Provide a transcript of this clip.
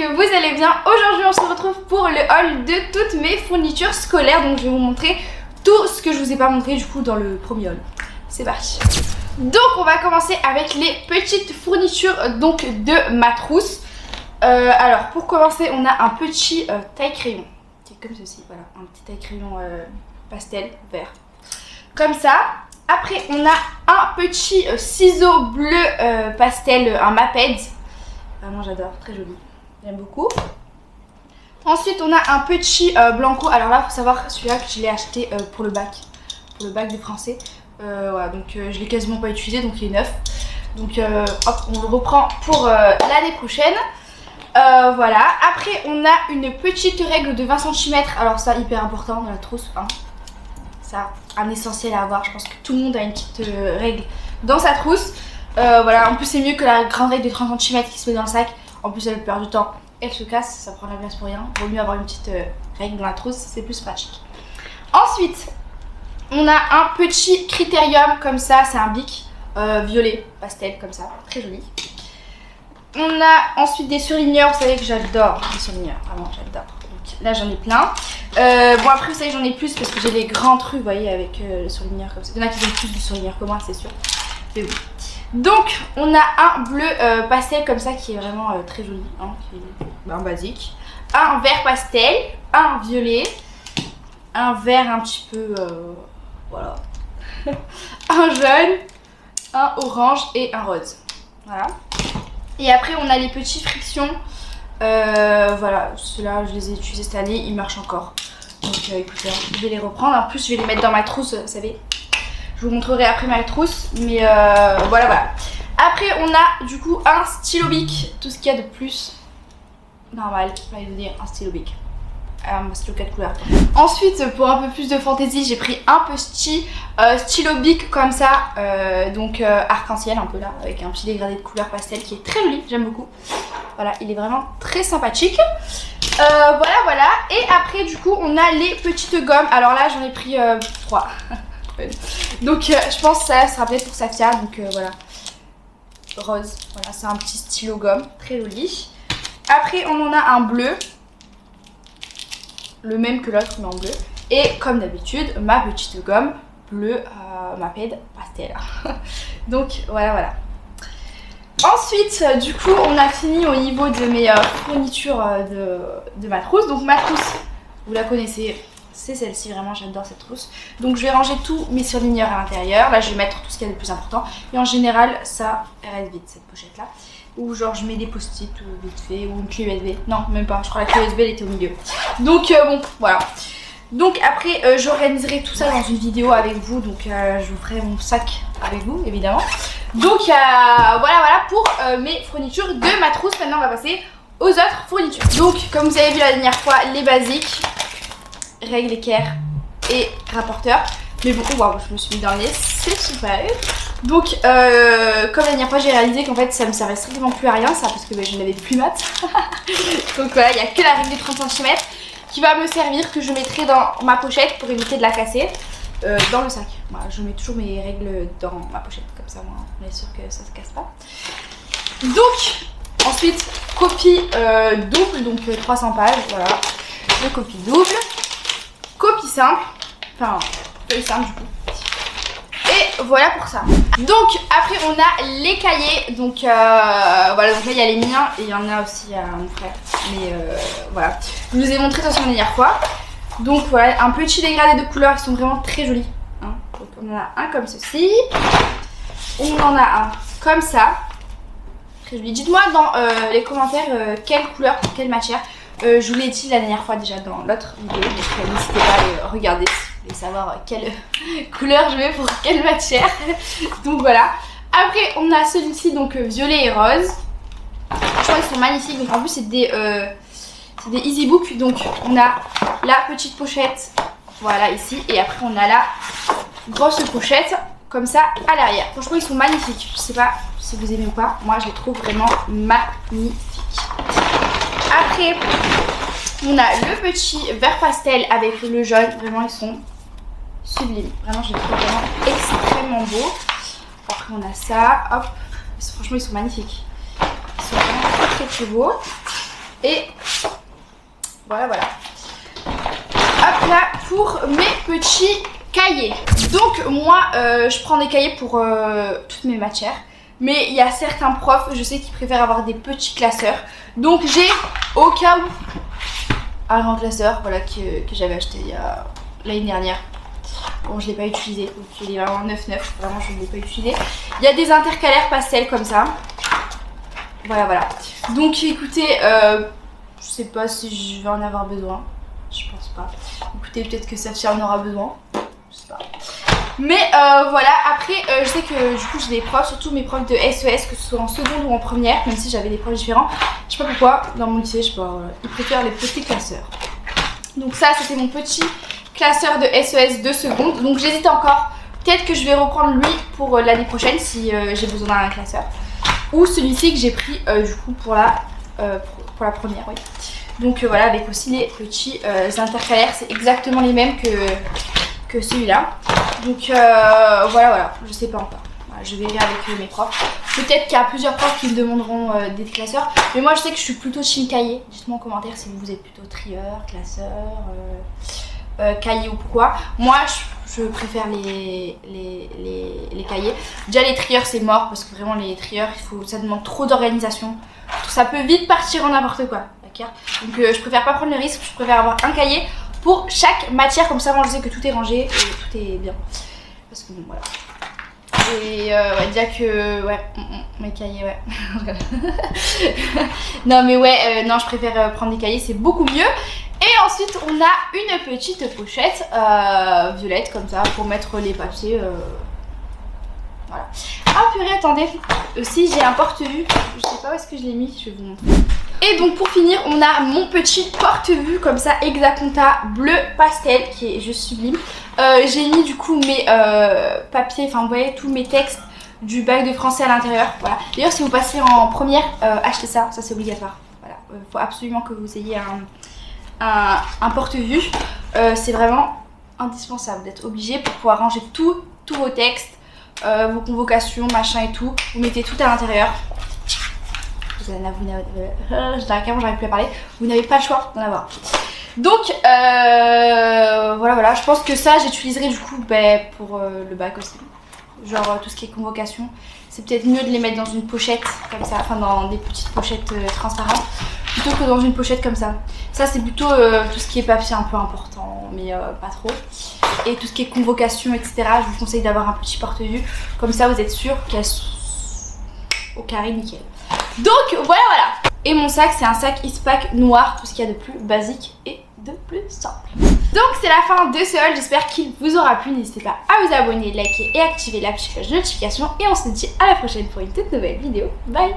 que vous allez bien. Aujourd'hui on se retrouve pour le haul de toutes mes fournitures scolaires. Donc je vais vous montrer tout ce que je vous ai pas montré du coup dans le premier haul. C'est parti. Donc on va commencer avec les petites fournitures donc de ma trousse. Alors pour commencer on a un petit taille-crayon qui est comme ceci, voilà, un petit taille-crayon pastel vert comme ça. Après on a un petit ciseau bleu pastel, un Maped. Vraiment j'adore, très joli, j'aime beaucoup. Ensuite on a un petit blanco. Alors là faut savoir, celui-là que je l'ai acheté pour le bac de français. Voilà, donc je l'ai quasiment pas utilisé, donc il est neuf. Donc hop, on le reprend pour l'année prochaine. Voilà, après on a une petite règle de 20 cm. Alors ça hyper important dans la trousse, hein. Ça, un essentiel à avoir. Je pense que tout le monde a une petite règle dans sa trousse. Voilà, en plus c'est mieux que la grande règle de 30 cm qui se met dans le sac. En plus elle perd du temps, elle se casse, ça prend la place pour rien. Vaut mieux avoir une petite règle dans la trousse, c'est plus pratique. Ensuite on a un petit critérium comme ça, c'est un bic violet pastel comme ça, très joli. On a ensuite des surligneurs, vous savez que j'adore les surligneurs, vraiment j'adore. Donc là j'en ai plein. Bon après vous savez j'en ai plus parce que j'ai les grands trucs, vous voyez, avec les surligneurs comme ça. Il y en a qui ont plus de surligneurs que moi, c'est sûr. Mais oui. Donc on a un bleu pastel comme ça qui est vraiment très joli, hein, qui est en basique. Un vert pastel, un violet, un vert un petit peu, voilà, un jaune, un orange et un rose. Voilà. Et après on a les petits frictions. Voilà, ceux-là je les ai utilisés cette année, ils marchent encore. Donc écoutez, je vais les reprendre. En plus je vais les mettre dans ma trousse, vous savez. Je vous montrerai après ma trousse, mais voilà. Après on a du coup un stylo bic, tout ce qu'il y a de plus normal, je vais vous dire un stylo bic. Un stylo 4 couleurs. Ensuite pour un peu plus de fantaisie, j'ai pris un petit stylo bic comme ça, donc arc-en-ciel un peu là, avec un petit dégradé de couleur pastel qui est très joli, j'aime beaucoup. Voilà, il est vraiment très sympathique. Voilà. Et après du coup on a les petites gommes. Alors là j'en ai pris 3. Donc je pense que ça sera peut-être pour Safia. Donc voilà, rose, voilà, c'est un petit stylo gomme très joli. Après on en a un bleu, le même que l'autre mais en bleu. Et comme d'habitude ma petite gomme bleue Maped pastel. Donc voilà. Ensuite du coup on a fini au niveau de mes fournitures de ma trousse. Donc ma trousse, vous la connaissez, c'est celle-ci, vraiment j'adore cette trousse. Donc je vais ranger tous mes surligneurs à l'intérieur. Là je vais mettre tout ce qu'il y a de plus important. Et en général ça reste vide cette pochette là. Ou genre je mets des post-it ou vite fait, ou une clé USB. Non même pas, je crois que la clé USB elle était au milieu. Donc bon voilà. Donc après j'organiserai tout ça dans une vidéo avec vous. Donc je vous ferai mon sac avec vous évidemment. Donc voilà pour mes fournitures de ma trousse. Maintenant on va passer aux autres fournitures. Donc comme vous avez vu la dernière fois, les basiques, règle équerre et rapporteur. Mais bon, waouh, je me suis mis dans le nez, c'est super. Donc comme la dernière fois j'ai réalisé qu'en fait ça me servait strictement plus à rien ça, parce que je n'avais plus maths. Donc voilà, il n'y a que la règle des 30 cm qui va me servir, que je mettrai dans ma pochette pour éviter de la casser dans le sac. Voilà, je mets toujours mes règles dans ma pochette, comme ça moi, on est sûr que ça se casse pas. Donc ensuite copie double, donc 300 pages, voilà, de copie double, copie simple, enfin feuille simple du coup. Et voilà pour ça. Donc après on a les cahiers. Donc voilà, donc là il y a les miens et il y en a aussi à mon frère. Mais voilà, je vous ai montré de toute façon la dernière fois. Donc voilà, un petit dégradé de couleurs, ils sont vraiment très jolis, hein. Donc on en a un comme ceci. On en a un comme ça, très joli. Dites-moi dans les commentaires quelle couleur, quelle matière. Je vous l'ai dit la dernière fois déjà dans l'autre vidéo, donc n'hésitez pas à aller regarder si vous voulez savoir quelle couleur je mets pour quelle matière. Donc voilà. Après on a celui-ci, donc violet et rose. Franchement ils sont magnifiques. Donc en plus c'est des easy book. Donc on a la petite pochette, voilà ici, et après on a la grosse pochette comme ça à l'arrière. Franchement ils sont magnifiques. Je sais pas si vous aimez ou pas, moi je les trouve vraiment magnifiques. Après on a le petit vert pastel avec le jaune, vraiment ils sont sublimes, vraiment je les trouve vraiment extrêmement beaux. Après on a ça, hop, franchement ils sont magnifiques, ils sont vraiment très beaux. Et voilà, voilà. Hop là, pour mes petits cahiers. Donc moi, je prends des cahiers pour toutes mes matières. Mais il y a certains profs, je sais, qui préfèrent avoir des petits classeurs. Donc j'ai, au cas où, un grand classeur, voilà, que j'avais acheté l'année dernière. Bon, je ne l'ai pas utilisé, donc il est vraiment 9,9, vraiment je ne l'ai pas utilisé. Il y a des intercalaires pastels comme ça. Voilà, voilà. Donc écoutez, je sais pas si je vais en avoir besoin. Je pense pas. Écoutez, peut-être que Safia en aura besoin. Je sais pas. Mais voilà, après je sais que du coup j'ai des profs, surtout mes profs de SES, que ce soit en seconde ou en première, même si j'avais des profs différents. Je sais pas pourquoi, dans mon lycée, je sais pas, ils préfèrent les petits classeurs. Donc ça, c'était mon petit classeur de SES de seconde. Donc j'hésite encore. Peut-être que je vais reprendre lui pour l'année prochaine si j'ai besoin d'un classeur. Ou celui-ci que j'ai pris du coup pour la première, oui. Donc voilà, avec aussi les petits intercalaires. C'est exactement les mêmes que celui-là. Donc voilà, voilà, je sais pas encore. Voilà, je verrai avec mes profs. Peut-être qu'il y a plusieurs profs qui me demanderont des classeurs. Mais moi je sais que je suis plutôt team cahier. Dites-moi en commentaire si vous êtes plutôt trieur, classeur, cahier ou pourquoi. Moi je préfère les cahiers. Déjà les trieurs c'est mort parce que vraiment les trieurs ça demande trop d'organisation. Ça peut vite partir en n'importe quoi. D'accord. Donc je préfère pas prendre le risque, je préfère avoir un cahier pour chaque matière, comme ça moi je sais que tout est rangé et tout est bien. Parce que bon voilà. Et ouais, déjà que ouais, mes cahiers, ouais. Non mais ouais, non je préfère prendre des cahiers, c'est beaucoup mieux. Et ensuite on a une petite pochette violette comme ça pour mettre les papiers. Voilà. Ah purée, attendez, aussi j'ai un porte-vue, je sais pas où est-ce que je l'ai mis, je vais vous montrer. Et donc pour finir, on a mon petit porte-vue comme ça, Exaconta bleu pastel qui est juste sublime. J'ai mis du coup mes papiers, enfin vous voyez tous mes textes du bac de français à l'intérieur. Voilà. D'ailleurs si vous passez en première, achetez ça, ça c'est obligatoire. Voilà. Faut absolument que vous ayez un porte-vue. C'est vraiment indispensable d'être obligé pour pouvoir ranger tous vos textes, vos convocations, machin et tout. Vous mettez tout à l'intérieur. J'arrive plus à parler. Vous n'avez pas le choix d'en avoir. Donc voilà, voilà. Je pense que ça j'utiliserai du coup pour le bac aussi. Genre tout ce qui est convocation. C'est peut-être mieux de les mettre dans une pochette comme ça, enfin dans des petites pochettes transparentes, plutôt que dans une pochette comme ça. Ça c'est plutôt tout ce qui est papier un peu important, mais pas trop. Et tout ce qui est convocation, etc. Je vous conseille d'avoir un petit porte-vue. Comme ça vous êtes sûr qu'elles sont au carré nickel. Donc voilà, voilà. Et mon sac, c'est un sac Eastpak noir, tout ce qu'il y a de plus basique et de plus simple. Donc c'est la fin de ce haul, j'espère qu'il vous aura plu. N'hésitez pas à vous abonner, liker et activer la petite cloche de notification. Et on se dit à la prochaine pour une toute nouvelle vidéo. Bye.